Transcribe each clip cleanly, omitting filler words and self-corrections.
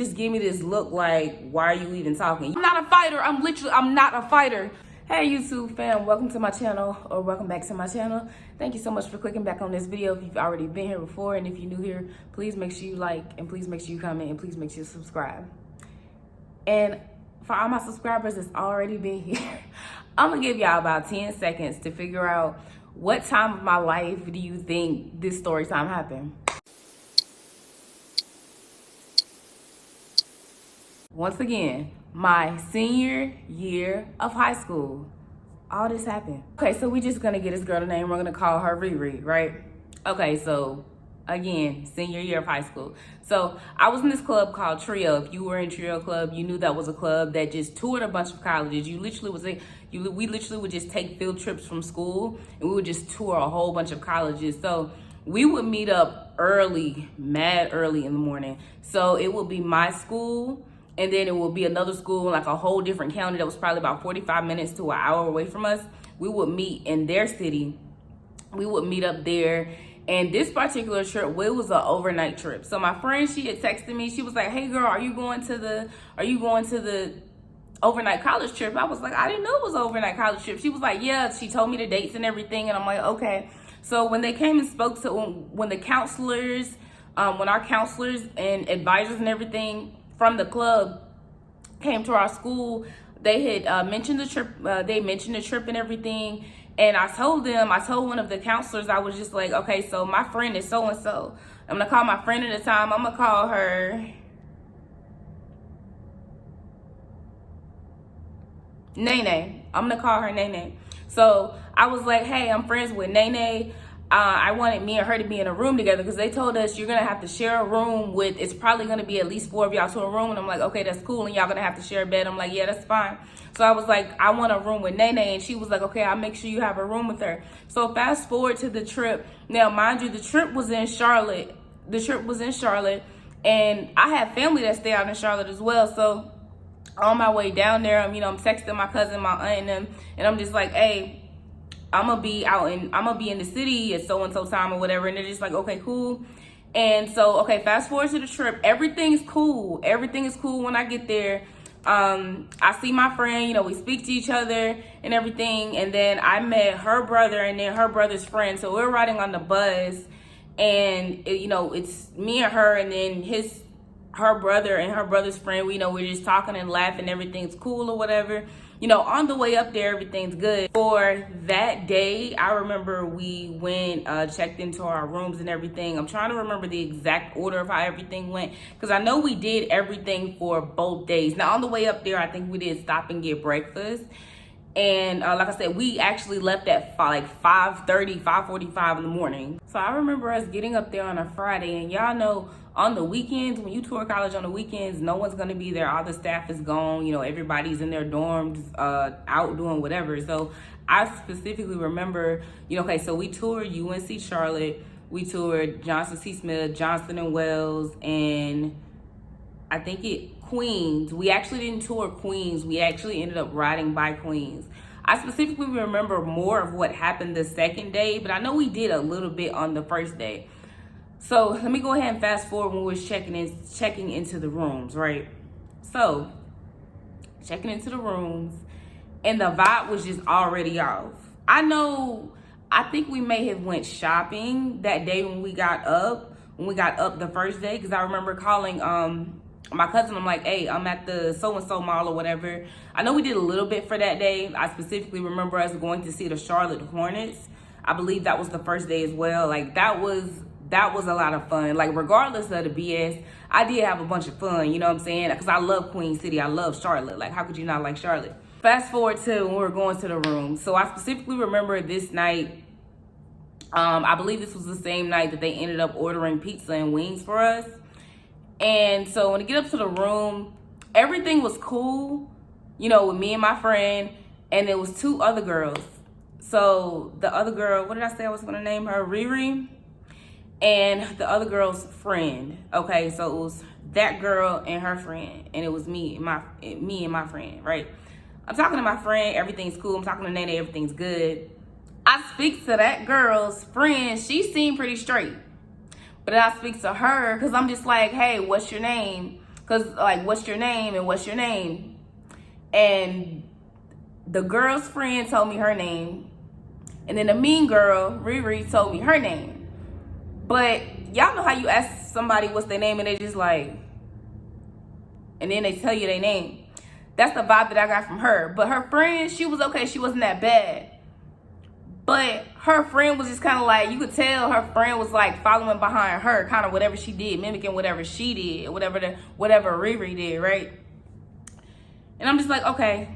just give me this look like, why are you even talking? I'm not a fighter. I'm not a fighter. Hey YouTube fam, welcome to my channel, or welcome back to my channel. Thank you so much for clicking back on this video if you've already been here before, and if you're new here, please make sure you like, and please make sure you comment, and please make sure you subscribe. And for all my subscribers that's already been here, I'm gonna give y'all about 10 seconds to figure out what time of my life do you think this story time happened. Once again, my senior year of high school. All this happened. Okay, so we just gonna get this girl a name. We're gonna call her Riri, right? Okay, so again, senior year of high school. So I was in this club called Trio. If you were in Trio Club, you knew that was a club that just toured a bunch of colleges. We literally would just take field trips from school, and we would just tour a whole bunch of colleges. So we would meet up early, mad early in the morning. So it would be my school, and then it would be another school in like a whole different county that was probably about 45 minutes to an hour away from us. We would meet in their city. We would meet up there. And this particular trip, it was an overnight trip. So my friend, she had texted me. She was like, "Hey girl, are you going to the overnight college trip?" I was like, "I didn't know it was an overnight college trip." She was like, "Yeah." She told me the dates and everything. And I'm like, okay. So when they came and spoke to, when our counselors and advisors and everything from the club came to our school, they had mentioned the trip. They mentioned the trip and everything. And I told one of the counselors, I was just like, okay, so my friend is so-and-so. I'm going to call my friend at the time. I'm going to call her Nene. I'm going to call her Nene. So I was like, hey, I'm friends with Nene. I wanted me and her to be in a room together because they told us you're going to have to share a room with, it's probably going to be at least 4 of y'all to a room. And I'm like, okay, that's cool. And y'all going to have to share a bed. I'm like, yeah, that's fine. So I was like, I want a room with Nene. And she was like, okay, I'll make sure you have a room with her. So fast forward to the trip. Now, mind you, the trip was in Charlotte. And I have family that stay out in Charlotte as well. So on my way down there, I'm texting my cousin, my aunt, and them. And I'm just like, hey, I'm gonna be in the city at so-and-so time or whatever. And they're just like, okay, cool. And so, okay, fast forward to the trip. Everything is cool. Everything is cool when I get there. I see my friend, we speak to each other and everything. And then I met her brother and then her brother's friend. So we're riding on the bus, and it's me and her, and then her brother and her brother's friend. We're just talking and laughing. Everything's cool or whatever. On the way up there, everything's good. For that day, I remember we went, checked into our rooms and everything. I'm trying to remember the exact order of how everything went, because I know we did everything for both days. Now, on the way up there, I think we did stop and get breakfast. And like I said, we actually left at 5:30, 5:45 in the morning. So I remember us getting up there on a Friday, and y'all know, on the weekends, when you tour college on the weekends, no one's gonna be there. All the staff is gone. Everybody's in their dorms, out doing whatever. So I specifically remember, okay, so we toured UNC Charlotte, we toured Johnson C. Smith, Johnson and Wells, and I think Queens. We actually didn't tour Queens. We actually ended up riding by Queens. I specifically remember more of what happened the second day, but I know we did a little bit on the first day. So let me go ahead and fast forward when we were checking into the rooms, right? So checking into the rooms, and the vibe was just already off. I think we may have went shopping that day when we got up the first day, because I remember calling my cousin. I'm like, hey, I'm at the so-and-so mall or whatever. I know we did a little bit for that day. I specifically remember us going to see the Charlotte Hornets. I believe that was the first day as well. That was a lot of fun. Regardless of the BS, I did have a bunch of fun, you know what I'm saying? Because I love Queen City. I love Charlotte. How could you not like Charlotte? Fast forward to when we were going to the room. So I specifically remember this night, I believe this was the same night that they ended up ordering pizza and wings for us. And so when I get up to the room, everything was cool, with me and my friend, and there was 2 other girls. So the other girl, what did I say I was going to name her? Riri. And the other girl's friend. Okay, so it was that girl and her friend, and it was me and my friend, right? I'm talking to my friend, everything's cool. I'm talking to Nene, everything's good. I speak to that girl's friend. She seemed pretty straight, but then I speak to her because I'm just like, hey, what's your name? Cause like, what's your name and what's your name? And the girl's friend told me her name. And then the mean girl, Riri, told me her name. But y'all know how you ask somebody what's their name and they just like, and then they tell you their name. That's the vibe that I got from her. But her friend, she was okay. She wasn't that bad. But her friend was just kind of like, you could tell her friend was like following behind her, kind of whatever she did, mimicking whatever she did, whatever Riri did, right? And I'm just like, okay,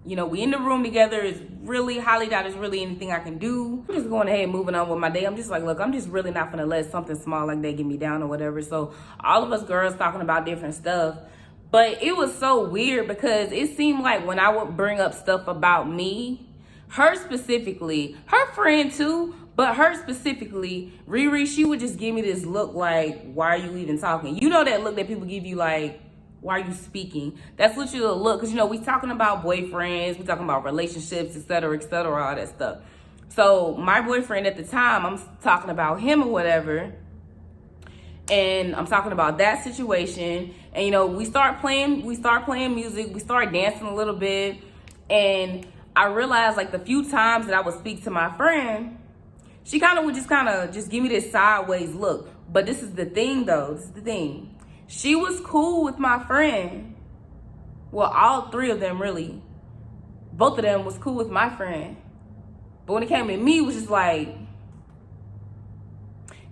you know, we in the room together. It's really, highly doubt there's really anything I can do. I'm just going ahead and moving on with my day. I'm just like, look, I'm just really not gonna let something small like that get me down or whatever. So all of us girls talking about different stuff. But it was so weird because it seemed like when I would bring up stuff about me, her specifically, her friend too, but her specifically, Riri, she would just give me this look like, why are you even talking? You know that look that people give you like, why are you speaking? That's literally a look, because you know, we talking about boyfriends, we talking about relationships, etc., all that stuff. So my boyfriend at the time, I'm talking about him or whatever, and I'm talking about that situation, and you know, we start playing music, we start dancing a little bit, and I realized like the few times that I would speak to my friend, she would just give me this sideways look. But this is the thing though, this is the thing. She was cool with my friend. Well, all three of them really. Both of them was cool with my friend. But when it came to me, it was just like,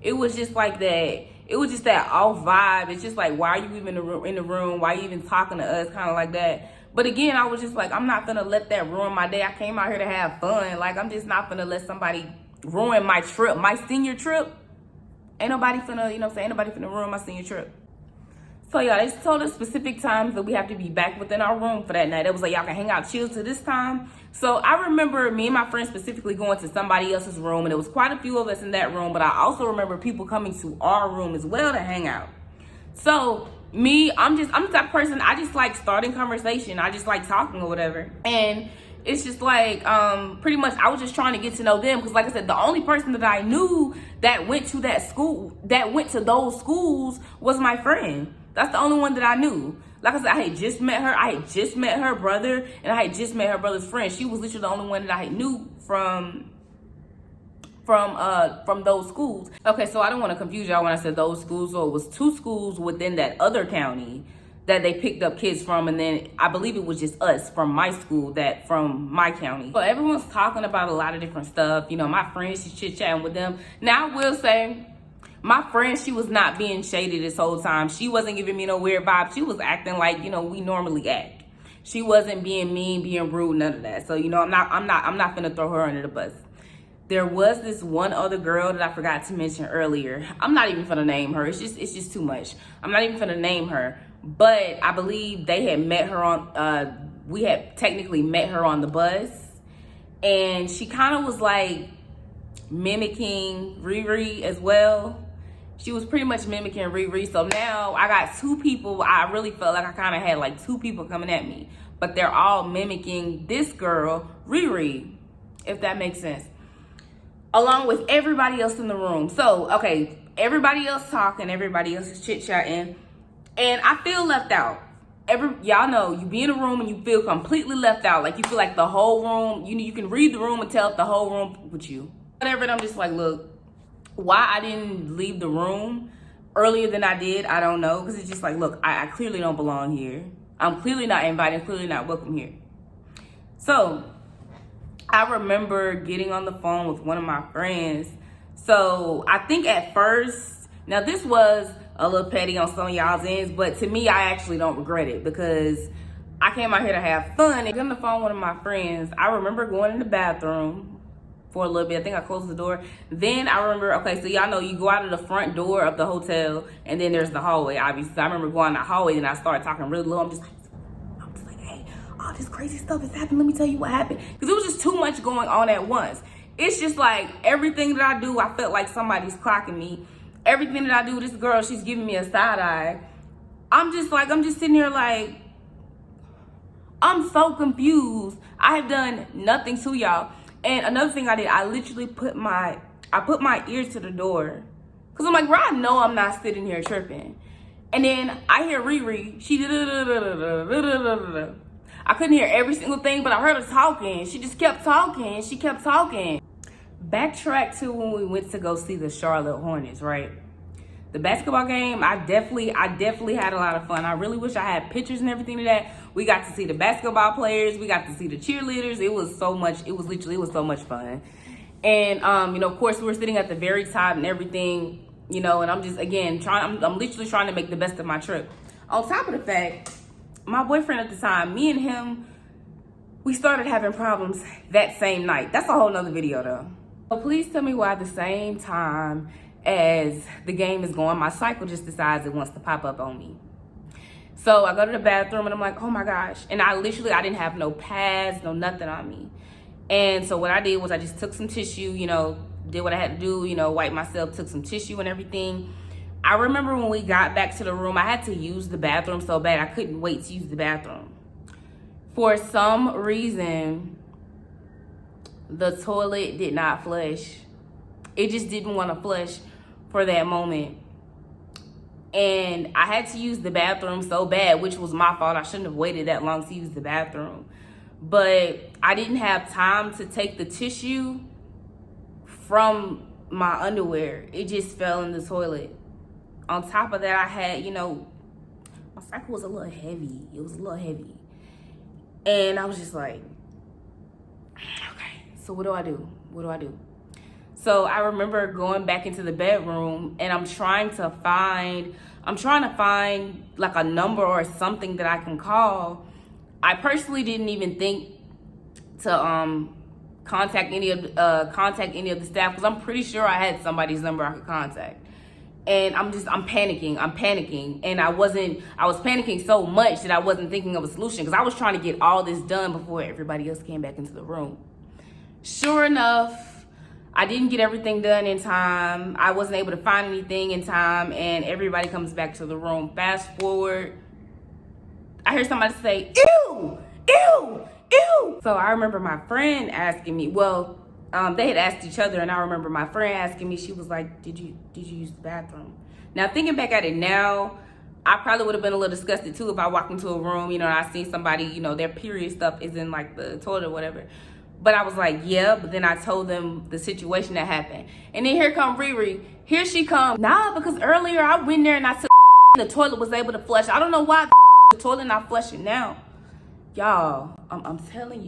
it was just like that. It was just that off vibe. It's just like, why are you even in the room? Why are you even talking to us? Kind of like that. But again, I was just like, I'm not gonna let that ruin my day. I came out here to have fun. Like, I'm just not gonna let somebody ruin my trip, my senior trip. Ain't nobody finna, you know what I'm saying? Ain't nobody finna ruin my senior trip. So y'all, they told us specific times that we have to be back within our room for that night. It was like, y'all can hang out, chill to this time. So I remember me and my friends specifically going to somebody else's room, and there was quite a few of us in that room, but I also remember people coming to our room as well to hang out. So me, I'm the type of person, I just like starting conversation. I just like talking or whatever. And it's just like, pretty much I was just trying to get to know them. Cause like I said, the only person that I knew that went to that school, that went to those schools was my friend. That's the only one that I knew. Like I said, I had just met her. I had just met her brother, and I had just met her brother's friend. She was literally the only one that I knew from those schools. Okay, so I don't want to confuse y'all when I said those schools. So it was two schools within that other county that they picked up kids from, and then I believe it was just us from my school that from my county. So everyone's talking about a lot of different stuff. You know, my friends, she's chit-chatting with them. Now I will say, my friend, she was not being shady this whole time. She wasn't giving me no weird vibe. She was acting like, you know, we normally act. She wasn't being mean, being rude, none of that. So, you know, I'm not gonna throw her under the bus. There was this one other girl that I forgot to mention earlier. I'm not even gonna name her. It's just too much. I'm not even gonna name her. But I believe they had met her on, we had technically met her on the bus. And she kind of was like mimicking Riri as well. She was pretty much mimicking Riri. So now I got two people. I really felt like I kind of had like two people coming at me. But they're all mimicking this girl, Riri, if that makes sense. Along with everybody else in the room. So, okay, everybody else talking, everybody else is chit-chatting. And I feel left out. Y'all know, you be in a room and you feel completely left out. Like you feel like the whole room, you can read the room and tell if the whole room with you. Whatever, and I'm just like, look, why I didn't leave the room earlier than I did, I don't know. Because it's just like, look, I clearly don't belong here. I'm clearly not invited, clearly not welcome here. So I remember getting on the phone with one of my friends. So I think at first, now this was a little petty on some of y'all's ends, but to me, I actually don't regret it because I came out here to have fun. And getting on the phone with one of my friends, I remember going in the bathroom for a little bit. I think I closed the door. Then I remember, okay, so y'all know you go out of the front door of the hotel and then there's the hallway, obviously. So I remember going in the hallway and I started talking really low. I'm just like, hey, all this crazy stuff is happening. Let me tell you what happened. Because it was just too much going on at once. It's just like everything that I do, I felt like somebody's clocking me. Everything that I do, this girl, she's giving me a side eye. I'm just sitting here like, I'm so confused. I have done nothing to y'all. And another thing I did, I literally put my ear to the door. Cause I'm like, bro, I know I'm not sitting here tripping. And then I hear Riri. I couldn't hear every single thing, but I heard her talking. She just kept talking. She kept talking. Backtrack to when we went to go see the Charlotte Hornets, right? The basketball game, I definitely had a lot of fun. I really wish I had pictures and everything of that. We got to see the basketball players. We got to see the cheerleaders. It was so much fun. And, of course, we were sitting at the very top and everything, and I'm just, again, I'm literally trying to make the best of my trip. On top of the fact, my boyfriend at the time, me and him, we started having problems that same night. That's a whole nother video, though. So please tell me why at the same time as the game is going, my cycle just decides it wants to pop up on me. So I go to the bathroom and I'm like, oh my gosh. And I didn't have no pads, no nothing on me. And so what I did was I just took some tissue, did what I had to do, wiped myself, took some tissue and everything. I remember when we got back to the room, I had to use the bathroom so bad I couldn't wait to use the bathroom. For some reason, the toilet did not flush. It just didn't want to flush for that moment. And I had to use the bathroom so bad, which was my fault. I shouldn't have waited that long to use the bathroom. But I didn't have time to take the tissue from my underwear. It just fell in the toilet. On top of that, I had, my cycle was a little heavy. It was a little heavy. And I was just like, okay, so what do I do? What do I do? So I remember going back into the bedroom and I'm trying to find like a number or something that I can call. I personally didn't even think to contact any of the staff because I'm pretty sure I had somebody's number I could contact. And I'm panicking. And I was panicking so much that I wasn't thinking of a solution because I was trying to get all this done before everybody else came back into the room. Sure enough, I didn't get everything done in time. I wasn't able to find anything in time, and everybody comes back to the room. Fast forward, I hear somebody say, ew, ew, ew. So I remember my friend asking me, they had asked each other, and I remember my friend asking me, she was like, did you use the bathroom? Now, thinking back at it now, I probably would have been a little disgusted too if I walked into a room, and I seen somebody, their period stuff is in like the toilet or whatever. But I was like, yeah, but then I told them the situation that happened. And then here come Riri. Here she comes. Nah, because earlier I went there and I took the toilet was able to flush. I don't know why the toilet not flushing now. Y'all, I'm telling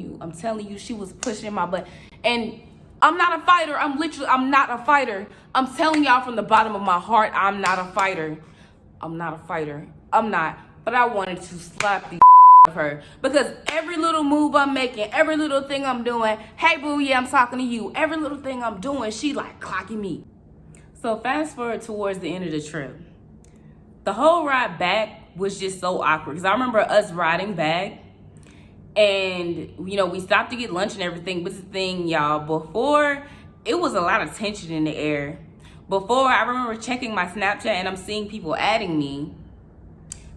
you, she was pushing my butt. And I'm not a fighter. I'm not a fighter. I'm telling y'all from the bottom of my heart, I'm not a fighter. I'm not. But I wanted to slap the of her because every little move I'm making, every little thing I'm doing, hey boo, yeah, I'm talking to you. Every little thing I'm doing, she like clocking me. So fast forward towards the end of the trip. The whole ride back was just so awkward because I remember us riding back and, we stopped to get lunch and everything. But the thing, y'all, before, it was a lot of tension in the air. Before, I remember checking my Snapchat and I'm seeing people adding me.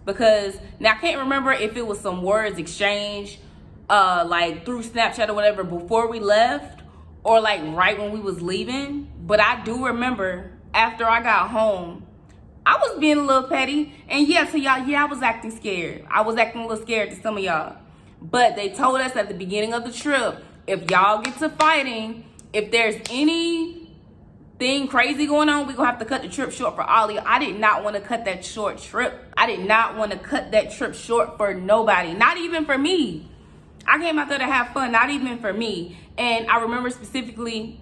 Because now I can't remember if it was some words exchanged like through Snapchat or whatever before we left or like right when we was leaving. But I do remember after I got home, I was being a little petty. And yeah, to y'all, yeah, I was acting scared. I was acting a little scared to some of y'all. But they told us at the beginning of the trip, if y'all get to fighting, if there's anything crazy going on, we're gonna have to cut the trip short for all of you. I did not want to cut that short trip. I did not want to cut that trip short for nobody, not even for me. I came out there to have fun, not even for me. And I remember specifically,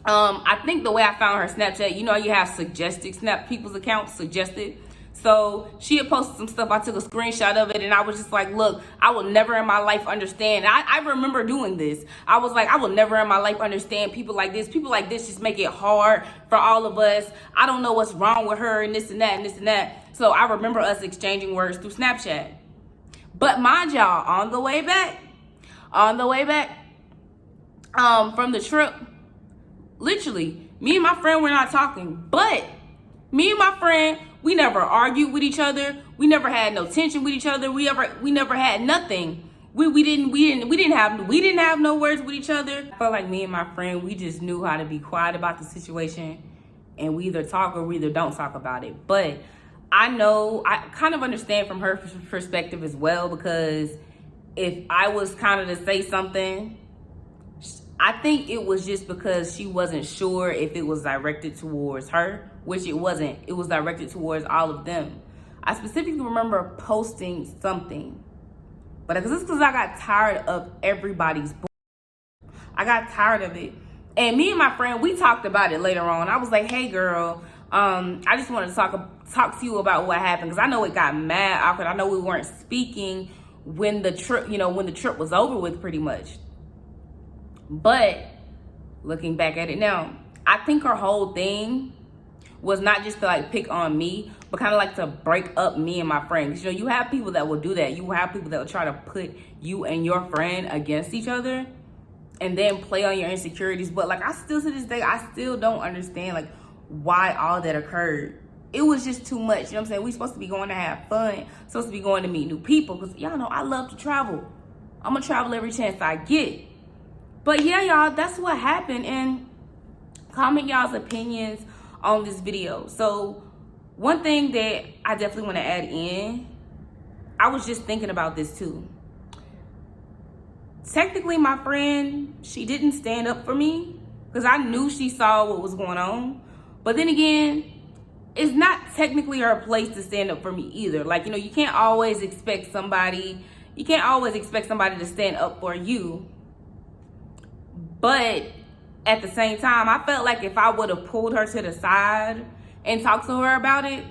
I think the way I found her Snapchat, you have suggested snap people's accounts, suggested. So she had posted some stuff. I took a screenshot of it and I was just like, look, I will never in my life understand. I remember doing this. I was like, I will never in my life understand people like this. People like this just make it hard for all of us. I don't know what's wrong with her and this and that and this and that. So I remember us exchanging words through Snapchat. But mind y'all, on the way back from the trip, literally, me and my friend were not talking. But me and my friend, we never argued with each other. We never had no tension with each other. We never had nothing. We didn't have no words with each other. I felt like me and my friend, we just knew how to be quiet about the situation, and we either talk or we either don't talk about it. But I know, I kind of understand from her perspective as well, because if I was kind of to say something, I think it was just because she wasn't sure if it was directed towards her, which it wasn't. It was directed towards all of them. I specifically remember posting something, but it's because I got tired of everybody's bull. I got tired of it. And me and my friend, we talked about it later on. I was like, hey girl, I just wanted to talk to you about what happened, because I know it got mad awkward. I know we weren't speaking when the trip was over with, pretty much. But looking back at it now, I think her whole thing was not just to like pick on me, but kind of like to break up me and my friends. You have people that will do that. You have people that will try to put you and your friend against each other and then play on your insecurities. But like, I still, to this day, I still don't understand like why all that occurred. It was just too much. You know what I'm saying? We supposed to be going to have fun, supposed to be going to meet new people, because y'all know I love to travel. I'm gonna travel every chance I get. But yeah, y'all, that's what happened. And comment y'all's opinions on this video. So one thing that I definitely want to add in, I was just thinking about this too. Technically, my friend, she didn't stand up for me, because I knew she saw what was going on. But then again, it's not technically her place to stand up for me either. Like, you can't always expect somebody to stand up for you. But at the same time, I felt like if I would have pulled her to the side and talked to her about it,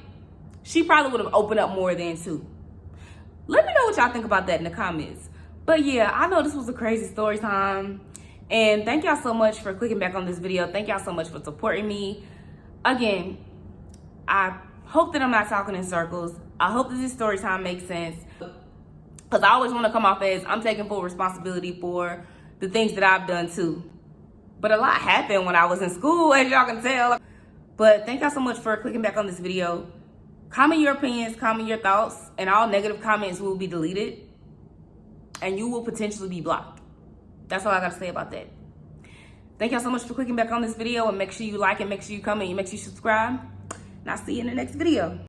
she probably would have opened up more then too. Let me know what y'all think about that in the comments. But yeah, I know this was a crazy story time. And thank y'all so much for clicking back on this video. Thank y'all so much for supporting me. Again, I hope that I'm not talking in circles. I hope that this story time makes sense, because I always want to come off as I'm taking full responsibility for the things that I've done too. But a lot happened when I was in school, as y'all can tell. But thank y'all so much for clicking back on this video. Comment your opinions, comment your thoughts, and all negative comments will be deleted, and you will potentially be blocked. That's all I got to say about that. Thank y'all so much for clicking back on this video, and make sure you like and make sure you comment and make sure you subscribe. And I'll see you in the next video.